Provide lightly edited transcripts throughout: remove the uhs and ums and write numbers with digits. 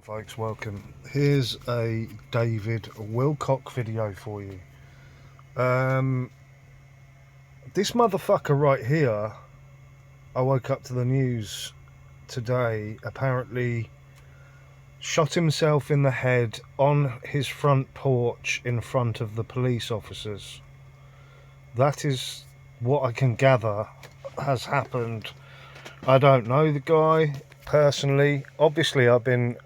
Folks, welcome. Here's a David Wilcock video for you. This motherfucker right here, I woke up to the news today, apparently shot himself in the head on his front porch in front of the police officers. That is what I can gather has happened. I don't know the guy personally. Obviously, I've been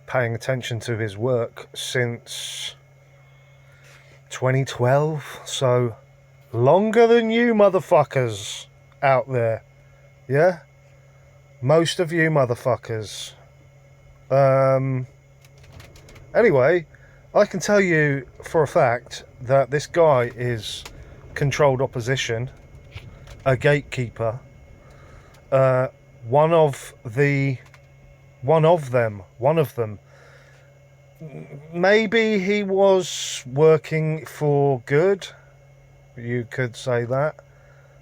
paying attention to his work since 2012, so longer than you motherfuckers out there. Yeah, most of you motherfuckers. Anyway, I can tell you for a fact that this guy is controlled opposition, a gatekeeper, one of them. Maybe he was working for good, you could say that.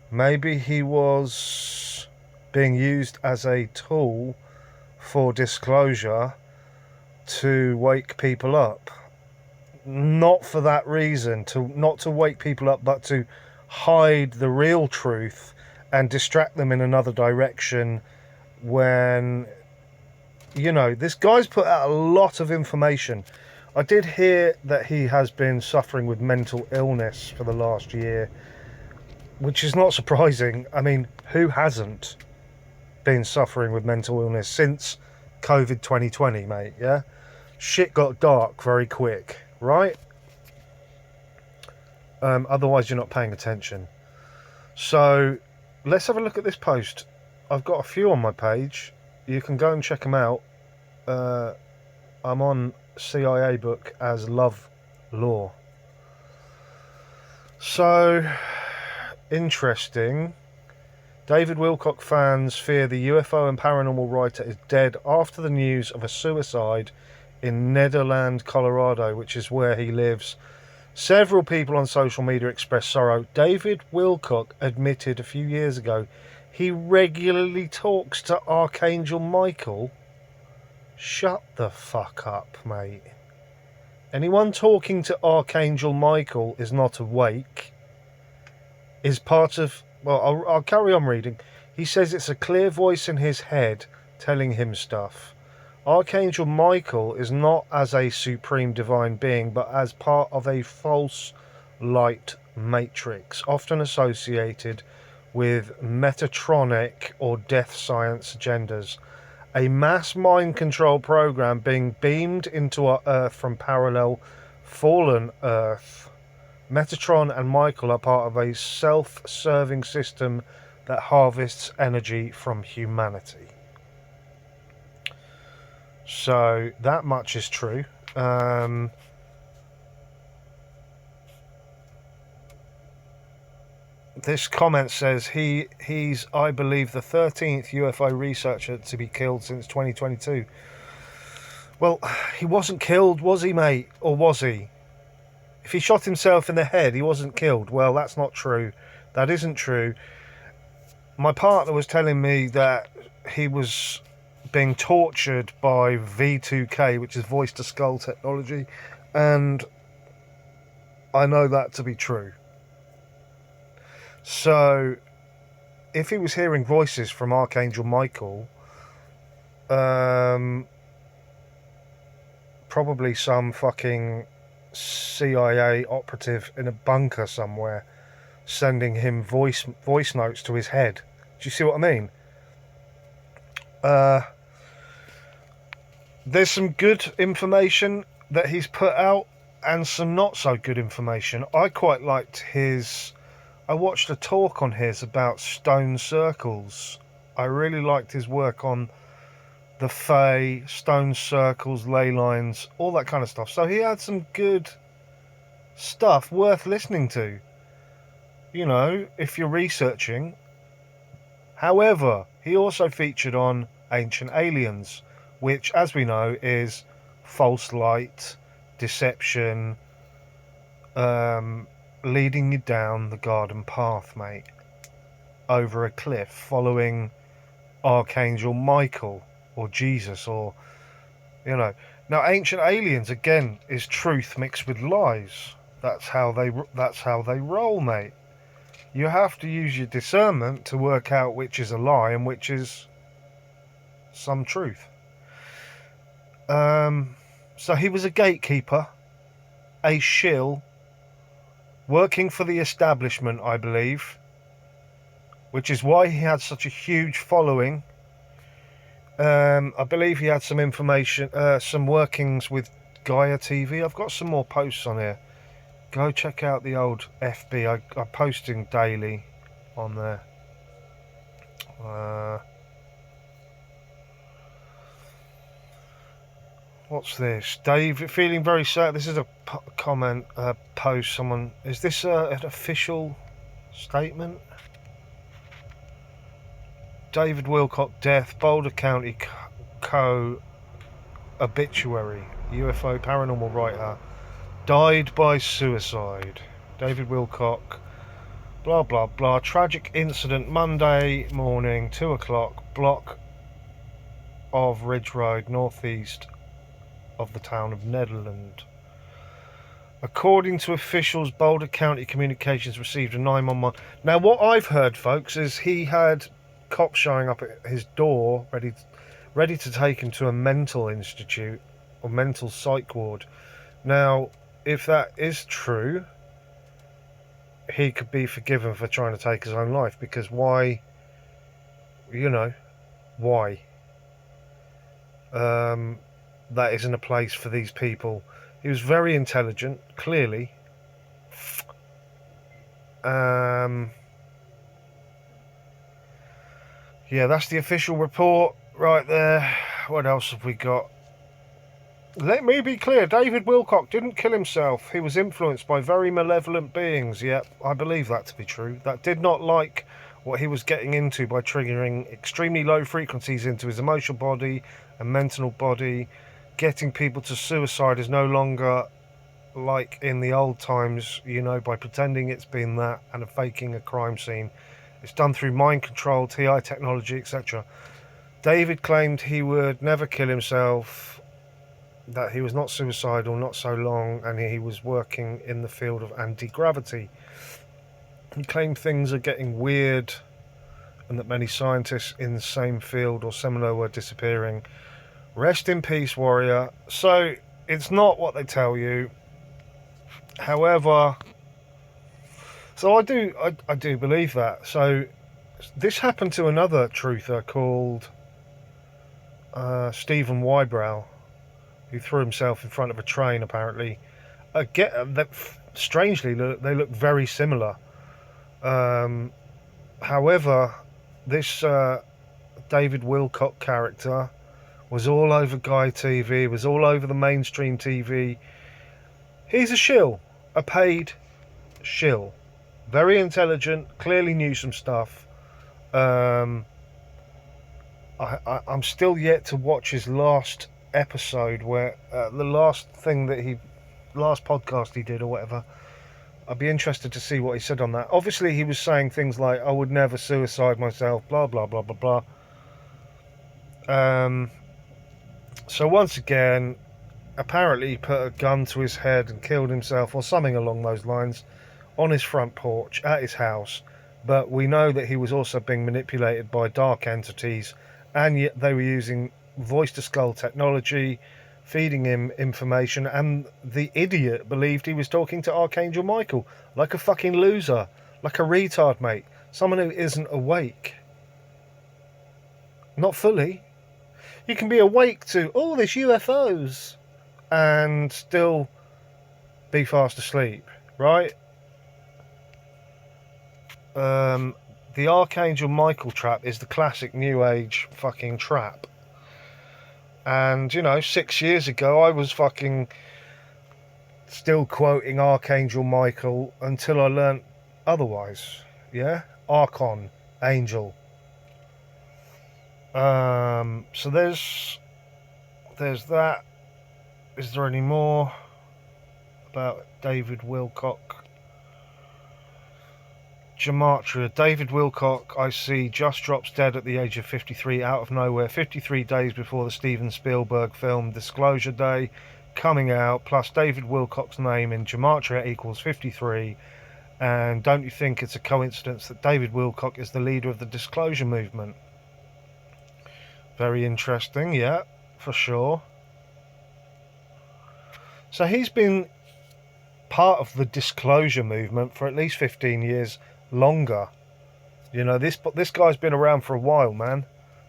Maybe he was being used as a tool for disclosure to wake people up. Not for that reason, not to wake people up, but to hide the real truth and distract them in another direction when, you know, this guy's put out a lot of information. I did hear that he has been suffering with mental illness for the last year, which is not surprising. I mean, who hasn't been suffering with mental illness since COVID 2020, mate? Yeah, shit got dark very quick, right? Otherwise you're not paying attention. So let's have a look at this post. I've got a few on my page. You can go and check them out. I'm on CIA book as Love Law. So interesting. David Wilcock fans fear the UFO and paranormal writer is dead after the news of a suicide in Nederland, Colorado, which is where he lives. Several people on social media expressed sorrow. David Wilcock admitted a few years ago he regularly talks to Archangel Michael. Shut the fuck up, mate. Anyone talking to Archangel Michael is not awake. Is part of... Well, I'll carry on reading. He says it's a clear voice in his head telling him stuff. Archangel Michael is not as a supreme divine being, but as part of a false light matrix, often associated with Metatronic or death science agendas. A mass mind control program being beamed into our Earth from parallel fallen Earth. Metatron and Michael are part of a self-serving system that harvests energy from humanity. So that much is true. This comment says he's, I believe, the 13th UFO researcher to be killed since 2022. Well, he wasn't killed, was he, mate? Or was he? If he shot himself in the head, he wasn't killed. Well, that's not true. That isn't true. My partner was telling me that he was being tortured by V2K, which is voice to skull technology, and I know that to be true. So if he was hearing voices from Archangel Michael, probably some fucking CIA operative in a bunker somewhere sending him voice notes to his head. Do you see what I mean? There's some good information that he's put out and some not so good information. I quite liked I watched a talk on his about stone circles. I really liked his work on the Fae, stone circles, ley lines, all that kind of stuff. So he had some good stuff worth listening to, you know, if you're researching. However, he also featured on Ancient Aliens, which, as we know, is false light, deception, leading you down the garden path, mate, over a cliff, following Archangel Michael. or Jesus, or, you know. Now, Ancient Aliens, again, is truth mixed with lies. That's how they roll, mate. You have to use your discernment to work out which is a lie and which is some truth. So he was a gatekeeper, a shill, working for the establishment, I believe, which is why he had such a huge following. I believe he had some information, some workings with Gaia TV. I've got some more posts on here. Go check out the old FB. I'm posting daily on there. What's this? Dave, feeling very sad. This is a comment, post. Someone, is this an official statement? David Wilcock death, Boulder County Co. obituary. UFO paranormal writer died by suicide. David Wilcock, blah blah blah. Tragic incident Monday morning, 2 o'clock, block of Ridge Road, northeast of the town of Nederland. According to officials, Boulder County Communications received a 911. Now, what I've heard, folks, is he had cops showing up at his door, ready to take him to a mental institute or mental psych ward. Now, if that is true, he could be forgiven for trying to take his own life, because why? You know, why? That isn't a place for these people. He was very intelligent, clearly. Yeah, that's the official report right there. What else have we got? Let me be clear, David Wilcock didn't kill himself. He was influenced by very malevolent beings. Yep, I believe that to be true. That did not like what he was getting into by triggering extremely low frequencies into his emotional body and mental body. Getting people to suicide is no longer like in the old times, you know, by pretending it's been that and faking a crime scene. It's done through mind control, TI technology, etc. David claimed he would never kill himself, that he was not suicidal, not so long, and he was working in the field of anti-gravity. He claimed things are getting weird and that many scientists in the same field or similar were disappearing. Rest in peace, warrior. So it's not what they tell you. However, so I do believe that. So this happened to another truther called Stephen Wybrow, who threw himself in front of a train. Apparently, strangely, they look very similar. However, this David Wilcock character was all over Guy TV, was all over the mainstream TV. He's a shill, a paid shill. Very intelligent, clearly knew some stuff. I'm still yet to watch his last episode, where the last podcast he did or whatever. I'd be interested to see what he said on that. Obviously, he was saying things like, I would never suicide myself, blah, blah, blah, blah, blah. So once again, apparently he put a gun to his head and killed himself or something along those lines on his front porch at his house. But we know that he was also being manipulated by dark entities, and yet they were using voice-to-skull technology, feeding him information, and the idiot believed he was talking to Archangel Michael, like a fucking loser, like a retard, mate, someone who isn't awake. Not fully. You can be awake to all this UFOs and still be fast asleep, right? The Archangel Michael trap is the classic New Age fucking trap. And, 6 years ago, I was fucking still quoting Archangel Michael until I learnt otherwise. Yeah? Archon, angel. So there's that. Is there any more about David Wilcock? Gematria. David Wilcock, I see, just drops dead at the age of 53 out of nowhere. 53 days before the Steven Spielberg film Disclosure Day coming out, plus David Wilcock's name in Gematria equals 53. And don't you think it's a coincidence that David Wilcock is the leader of the disclosure movement? Very interesting, yeah, for sure. So he's been part of the disclosure movement for at least 15 years longer. You know, this guy's been around for a while, man.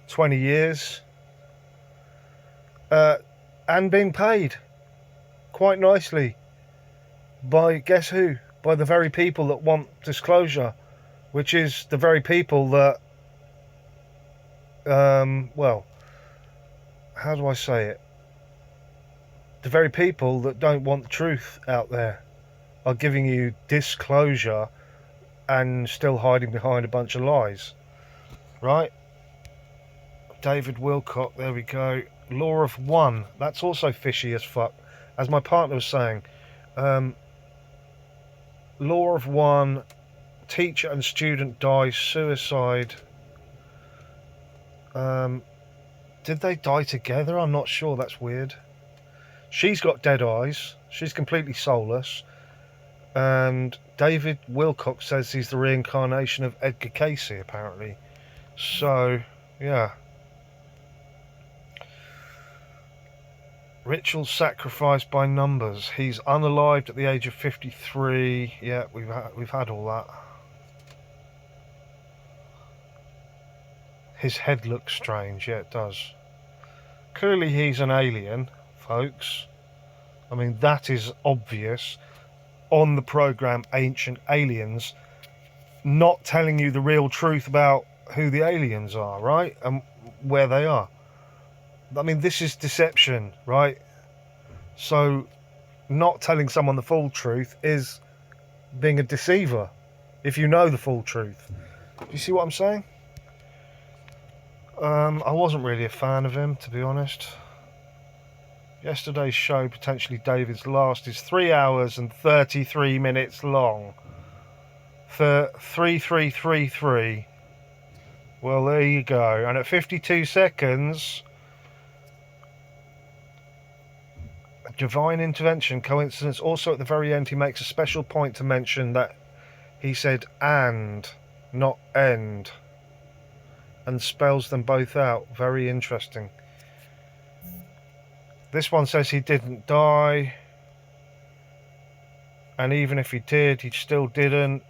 20 years. And being paid quite nicely by, guess who? By the very people that want disclosure, which is the very people that, well, how do I say it? The very people that don't want the truth out there are giving you disclosure and still hiding behind a bunch of lies, right? David Wilcock, there we go. Law of One, that's also fishy as fuck. As my partner was saying, Law of One, teacher and student die, suicide. Did they die together? I'm not sure, that's weird. She's got dead eyes, she's completely soulless. And David Wilcock says he's the reincarnation of Edgar Casey, apparently. So, yeah. Ritual sacrifice by numbers. He's unalived at the age of 53. Yeah, we've had all that. His head looks strange. Yeah, it does. Clearly he's an alien, folks. I mean, that is obvious. On the program Ancient Aliens, not telling you the real truth about who the aliens are, right? And where they are. I mean, this is deception, right? So not telling someone the full truth is being a deceiver if you know the full truth. Do you see what I'm saying? I wasn't really a fan of him, to be honest. Yesterday's show, potentially David's last, is 3 hours and 33 minutes long. For 3333. Well, there you go. And at 52 seconds, divine intervention, coincidence. Also at the very end, he makes a special point to mention that he said and, not end. And spells them both out. Very interesting. This one says he didn't die, and even if he did, he still didn't.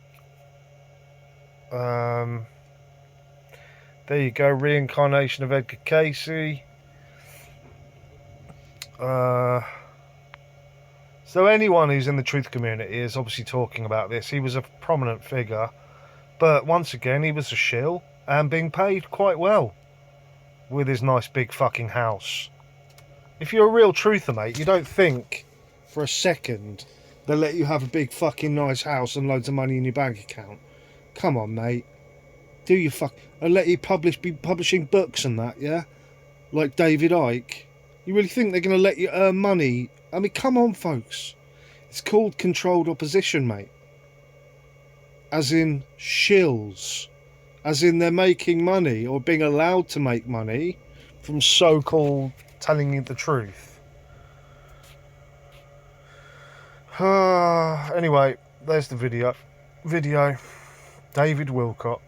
There you go, reincarnation of Edgar Casey. So anyone who's in the truth community is obviously talking about this. He was a prominent figure, but once again, he was a shill and being paid quite well with his nice big fucking house. If you're a real truther, mate, you don't think for a second they'll let you have a big fucking nice house and loads of money in your bank account. Come on, mate. Do you I'll let you be publishing books and that, yeah? Like David Icke. You really think they're going to let you earn money? I mean, come on, folks. It's called controlled opposition, mate. As in shills. As in they're making money or being allowed to make money from so-called telling you the truth. Anyway, there's the video. David Wilcock.